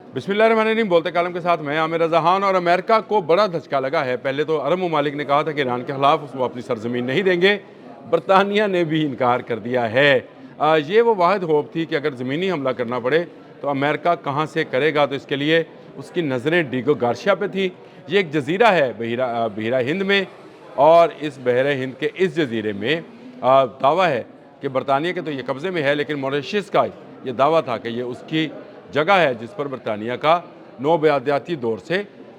बिस्मिल्लाहिर्रहमानिर्रहीम। बोलते कालम के साथ मैं आमिर रज़ा खान। और अमेरिका को बड़ा धचका लगा है। पहले तो अरब ममालिक ने कहा था कि ईरान के ख़िलाफ़ वो अपनी सरजमीन नहीं देंगे। बरतानिया ने भी इनकार कर दिया है। ये वो वाहिद होप थी कि अगर ज़मीनी हमला करना पड़े तो अमेरिका कहाँ से करेगा, तो इसके लिए उसकी नज़रें डिगो गार्शिया पे थी। ये एक जजीरा है बहिरा हिंद में, और इस बहरे हिंद के इस जजीरे में दावा है कि बरतानिया के तो ये कब्ज़े में है, लेकिन मॉरिशस का ये दावा था कि ये उसकी जगह है जिस पर बरतानिया का नौबयादियाती दौर से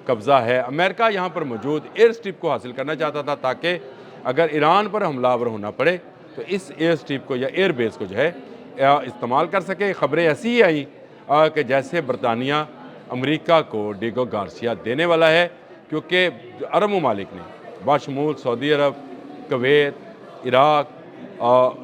कब्ज़ा है। अमेरिका यहाँ पर मौजूद एयर स्ट्रिप को हासिल करना चाहता था ताकि अगर ईरान पर हमलावर होना पड़े तो इस एयर स्ट्रिप को या एयर बेस को जो है इस्तेमाल कर सके। ख़बरें ऐसी ही आई कि जैसे बरतानिया अमेरिका को डिगो गार्सिया देने वाला है, क्योंकि अरब ममालिक ने बाशमूल सऊदी अरब, कुवैत, इराक,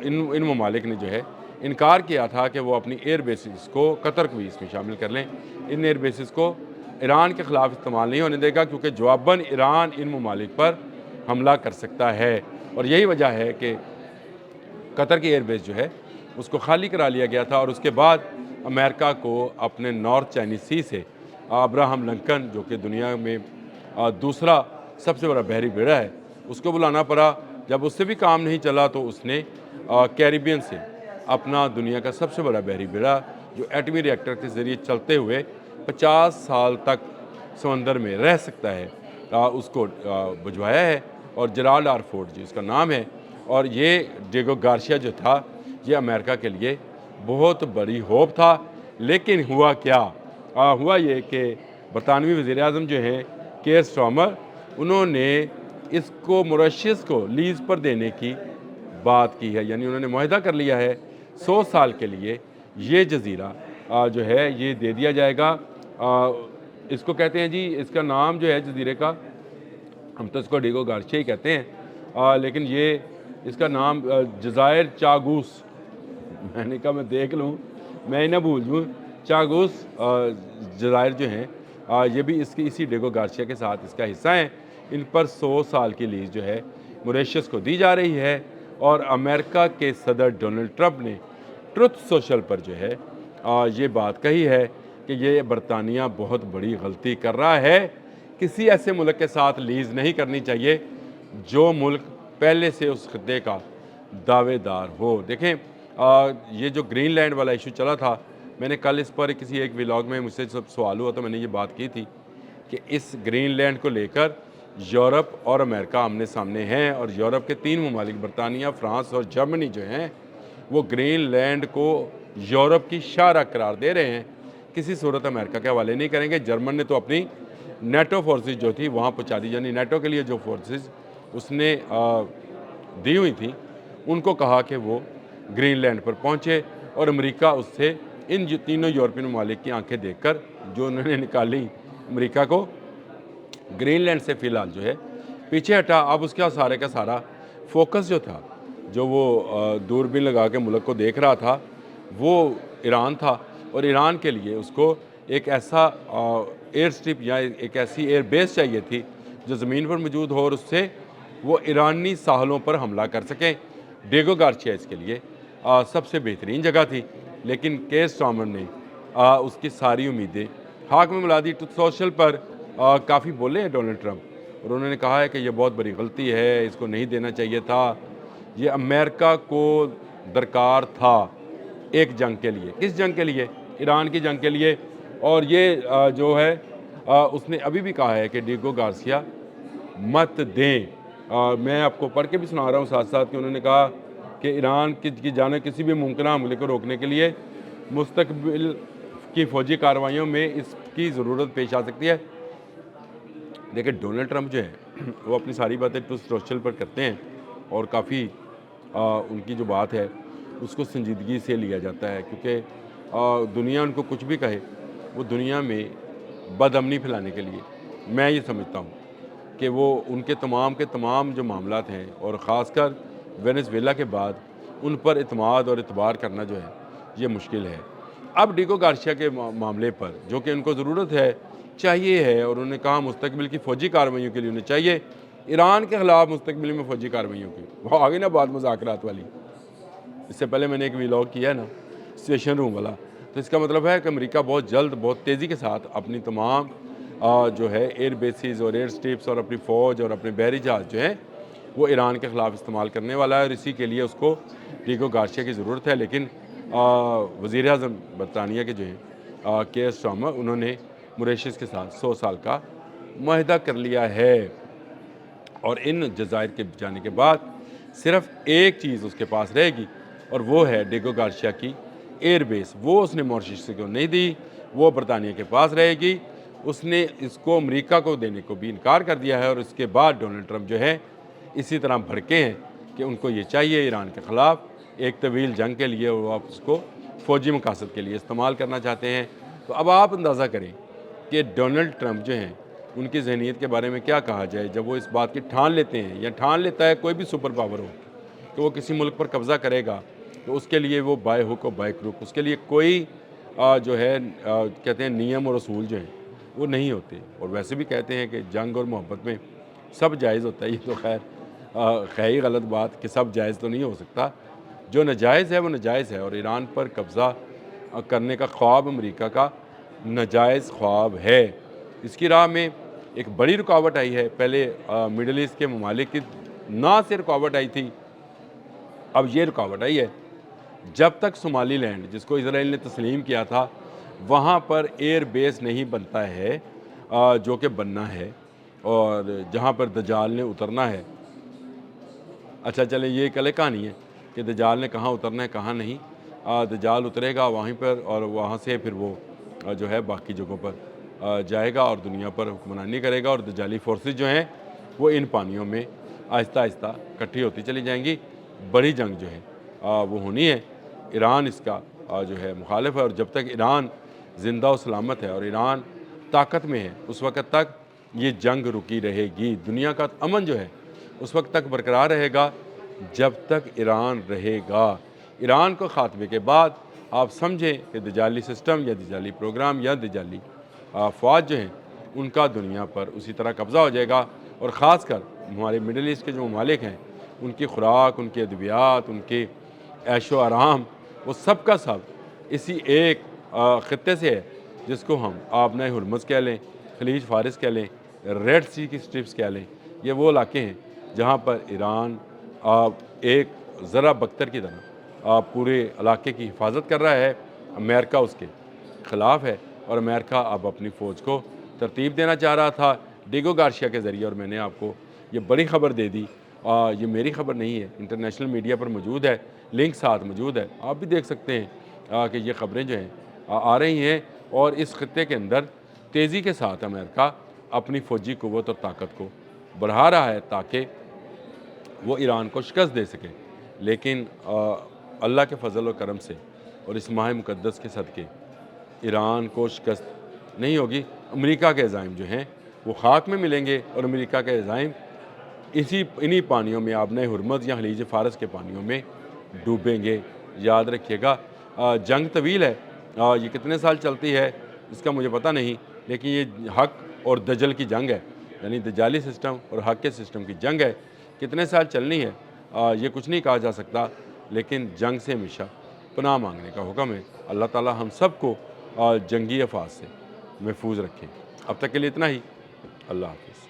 इन ममालिक ने जो है इनकार किया था कि वो अपनी एयर बेसिस को, कतर को भी इसमें शामिल कर लें। इन एयर बेसिस को ईरान के ख़िलाफ़ इस्तेमाल नहीं होने देगा, क्योंकि जवाबन ईरान इन ममालिक पर हमला कर सकता है। और यही वजह है कि कतर की एयर बेस जो है उसको खाली करा लिया गया था। और उसके बाद अमेरिका को अपने नॉर्थ चाइनीज़ सी से अब्राहम लिंकन, जो कि दुनिया में दूसरा सबसे बड़ा बहरी बेड़ा है, उसको बुलाना पड़ा। जब उससे भी काम नहीं चला तो उसने कैरिबियन से अपना दुनिया का सबसे बड़ा बहरी बेड़ा, जो एटमी रिएक्टर के ज़रिए चलते हुए 50 साल तक समंदर में रह सकता है, उसको भिजवाया है। और जेराल्ड आर फोर्ड जी उसका नाम है। और ये डिगो गार्शिया जो था, ये अमेरिका के लिए बहुत बड़ी होप था। लेकिन हुआ क्या? हुआ ये कि बरतानवी वज़ीर-ए-आज़म जो हैं केयर स्टार्मर, उन्होंने इसको मॉरिशस को लीज़ पर देने की बात की है। यानी उन्होंने मुआहदा कर लिया है 100 साल के लिए ये जजीरा जो है ये दे दिया जाएगा। इसको कहते हैं जी, इसका नाम जो है जजीरे का, हम तो इसको डिगो गार्शिया ही कहते हैं, लेकिन ये इसका नाम जज़ायर चागूस, मैंने कहा मैं देख लूँ, मैं ही ना भूल जाऊँ। चागूस जज़ायर जो हैं ये भी इसकी इसी डिगो गार्शिया के साथ इसका हिस्सा हैं। इन पर 100 साल की लीज़ जो है मॉरिशस को दी जा रही है। और अमेरिका के सदर डोनाल्ड ट्रंप ने ट्रुथ सोशल पर जो है ये बात कही है कि ये बरतानिया बहुत बड़ी गलती कर रहा है। किसी ऐसे मुल्क के साथ लीज़ नहीं करनी चाहिए जो मुल्क पहले से उस खित्ते का दावेदार हो। देखें, ये जो ग्रीनलैंड वाला इशू चला था, मैंने कल इस पर किसी एक व्लॉग में मुझसे सब सवाल हुआ तो मैंने ये बात की थी कि इस ग्रीनलैंड को लेकर यूरोप और अमेरिका आमने सामने हैं। और यूरोप के 3 ममालिक बरतानिया, फ्रांस और जर्मनी जो हैं, वो ग्रीनलैंड को यूरोप की शाहराह करार दे रहे हैं, किसी सूरत अमेरिका के हवाले नहीं करेंगे। जर्मन ने तो अपनी नेटो फोर्सेस जो थी वहाँ पहुँचा दी, यानी नेटो के लिए जो फोर्सेस उसने दी हुई थी उनको कहा कि वो ग्रीनलैंड पर पहुँचे। और अमेरिका उससे इन तीनों यूरोपियन ममालिक की आंखें देखकर जो उन्होंने निकाली, अमेरिका को ग्रीनलैंड से फ़िलहाल जो है पीछे हटा। अब उसका सारे का सारा फोकस जो था, जो वो दूरबीन लगा के मुल्क को देख रहा था, वो ईरान था। और ईरान के लिए उसको एक ऐसा एयर स्ट्रिप या एक ऐसी एयर बेस चाहिए थी जो ज़मीन पर मौजूद हो और उससे वो ईरानी साहलों पर हमला कर सकें। डिगो गार्शिया इसके लिए सबसे बेहतरीन जगह थी। लेकिन केयर स्टार्मर ने उसकी सारी उम्मीदें खाक में मिला दी। ट्रुथ सोशल पर काफ़ी बोले हैं डोनाल्ड ट्रंप, और उन्होंने कहा है कि यह बहुत बड़ी गलती है, इसको नहीं देना चाहिए था। ये अमेरिका को दरकार था एक जंग के लिए। किस जंग के लिए? ईरान की जंग के लिए। और ये जो है उसने अभी भी कहा है कि डिगो गार्सिया मत दें। मैं आपको पढ़ के भी सुना रहा हूँ साथ साथ कि उन्होंने कहा कि ईरान की जाने किसी भी मुमकिन हमले को रोकने के लिए मुस्तकबिल की फ़ौजी कार्रवाइयों में इसकी ज़रूरत पेश आ सकती है। देखिए, डोनाल्ड ट्रंप जो है वो अपनी सारी बातें ट्रुथ सोशल पर करते हैं, और काफ़ी उनकी जो बात है उसको संजीदगी से लिया जाता है, क्योंकि दुनिया उनको कुछ भी कहे, वो दुनिया में बदअमनी फैलाने के लिए, मैं ये समझता हूँ कि वो उनके तमाम के तमाम जो मामलात हैं, और ख़ासकर वेनेज़ुएला के बाद उन पर इत्मीनान और इतबार करना जो है ये मुश्किल है। अब डिगो गार्शिया के मामले पर जो कि उनको ज़रूरत है, चाहिए है, और उन्होंने कहा मुस्तकबिल की फ़ौजी कार्रवाइयों के लिए उन्हें चाहिए, ईरान के ख़िलाफ़ मुस्तकबिल में फ़ौजी कार्रवाइयों की। वो आ गई ना बात मुज़ाकरात वाली। इससे पहले मैंने एक व्लॉग किया है ना, स्टेशन रूम वाला, تو اس کا مطلب ہے کہ امریکہ بہت جلد بہت تیزی کے ساتھ اپنی تمام جو ہے ایئر بیسز اور ایئر اسٹرپس اور اپنی فوج اور اپنے بحری جہاز جو ہیں وہ ایران کے خلاف استعمال کرنے والا ہے، اور اسی کے لیے اس کو ڈیگو گارسیا کی ضرورت ہے۔ لیکن وزیر اعظم برطانیہ کے جو ہیں کیئر سٹارمر، انہوں نے موریشس کے ساتھ 100 سال کا معاہدہ کر لیا ہے، اور ان جزائر کے جانے کے بعد صرف ایک چیز اس کے پاس رہے گی، اور وہ ہے ڈیگو گارسیا کی ایئر بیس۔ وہ اس نے موریشس کو نہیں دی، وہ برطانیہ کے پاس رہے گی۔ اس نے اس کو امریکہ کو دینے کو بھی انکار کر دیا ہے، اور اس کے بعد ڈونلڈ ٹرمپ جو ہے اسی طرح بھڑکے ہیں کہ ان کو یہ چاہیے ایران کے خلاف ایک طویل جنگ کے لیے، اور وہ آپ اس کو فوجی مقاصد کے لیے استعمال کرنا چاہتے ہیں۔ تو اب آپ اندازہ کریں کہ ڈونلڈ ٹرمپ جو ہیں ان کی ذہنیت کے بارے میں کیا کہا جائے جب وہ اس بات کی ٹھان لیتے ہیں، یا ٹھان لیتا ہے کوئی بھی سپر پاور ہو کہ وہ کسی ملک پر قبضہ کرے گا، تو اس کے لیے وہ بائے ہک اور بائے کروک، اس کے لیے کوئی جو ہے کہتے ہیں نیم اور اصول جو ہیں وہ نہیں ہوتے۔ اور ویسے بھی کہتے ہیں کہ جنگ اور محبت میں سب جائز ہوتا ہے، یہ تو خیر ہے ہی غلط بات کہ سب جائز تو نہیں ہو سکتا۔ جو ناجائز ہے وہ ناجائز ہے، اور ایران پر قبضہ کرنے کا خواب امریکہ کا ناجائز خواب ہے۔ اس کی راہ میں ایک بڑی رکاوٹ آئی ہے۔ پہلے مڈل ایسٹ کے ممالک کی نہ سے رکاوٹ آئی تھی، اب یہ رکاوٹ آئی ہے۔ جب تک صومالی لینڈ، جس کو اسرائیل نے تسلیم کیا تھا، وہاں پر ایئر بیس نہیں بنتا ہے جو کہ بننا ہے، اور جہاں پر دجال نے اترنا ہے۔ اچھا چلیں، یہ ایک الگ کہانی ہے کہ دجال نے کہاں اترنا ہے کہاں نہیں۔ دجال اترے گا وہیں پر، اور وہاں سے پھر وہ جو ہے باقی جگہوں پر جائے گا اور دنیا پر حکمرانی کرے گا، اور دجالی فورسز جو ہیں وہ ان پانیوں میں آہستہ آہستہ اکٹھی ہوتی چلی جائیں گی۔ بڑی جنگ جو ہے وہ ہونی ہے۔ ایران اس کا جو ہے مخالف ہے، اور جب تک ایران زندہ و سلامت ہے اور ایران طاقت میں ہے، اس وقت تک یہ جنگ رکی رہے گی۔ دنیا کا امن جو ہے اس وقت تک برقرار رہے گا جب تک ایران رہے گا۔ ایران کو خاتمے کے بعد آپ سمجھیں کہ دجالی سسٹم یا دجالی پروگرام یا دجالی افواج جو ہیں ان کا دنیا پر اسی طرح قبضہ ہو جائے گا، اور خاص کر ہمارے مڈل ایسٹ کے جو ممالک ہیں ان کی خوراک، ان کے ادویات، ان کے عیش و آرام، وہ سب کا سب اسی ایک خطے سے ہے جس کو ہم آبنائے ہرمز کہہ لیں، خلیج فارس کہہ لیں، ریڈ سی کی سٹرپس کہہ لیں۔ یہ وہ علاقے ہیں جہاں پر ایران ایک ذرہ بکتر کی طرح پورے علاقے کی حفاظت کر رہا ہے۔ امریکہ اس کے خلاف ہے، اور امریکہ اب اپنی فوج کو ترتیب دینا چاہ رہا تھا ڈیگو گارسیا کے ذریعے، اور میں نے آپ کو یہ بڑی خبر دے دی۔ یہ میری خبر نہیں ہے، انٹرنیشنل میڈیا پر موجود ہے، لنک ساتھ موجود ہے، آپ بھی دیکھ سکتے ہیں کہ یہ خبریں جو ہیں آ رہی ہیں، اور اس خطے کے اندر تیزی کے ساتھ امریکہ اپنی فوجی قوت اور طاقت کو بڑھا رہا ہے تاکہ وہ ایران کو شکست دے سکے۔ لیکن اللہ کے فضل و کرم سے اور اس ماہ مقدس کے صدقے ایران کو شکست نہیں ہوگی۔ امریکہ کے عزائم جو ہیں وہ خاک میں ملیں گے، اور امریکہ کے عزائم انہی پانیوں میں، آبنائے ہرمز یا خلیج فارس کے پانیوں میں ڈوبیں گے۔ یاد رکھیے گا، جنگ طویل ہے، یہ کتنے سال چلتی ہے اس کا مجھے پتہ نہیں، لیکن یہ حق اور دجل کی جنگ ہے، یعنی دجالی سسٹم اور حق کے سسٹم کی جنگ ہے۔ کتنے سال چلنی ہے یہ کچھ نہیں کہا جا سکتا، لیکن جنگ سے ہمیشہ پناہ مانگنے کا حکم ہے۔ اللہ تعالی ہم سب کو جنگی افواج سے محفوظ رکھیں۔ اب تک کے لیے اتنا ہی۔ اللہ حافظ۔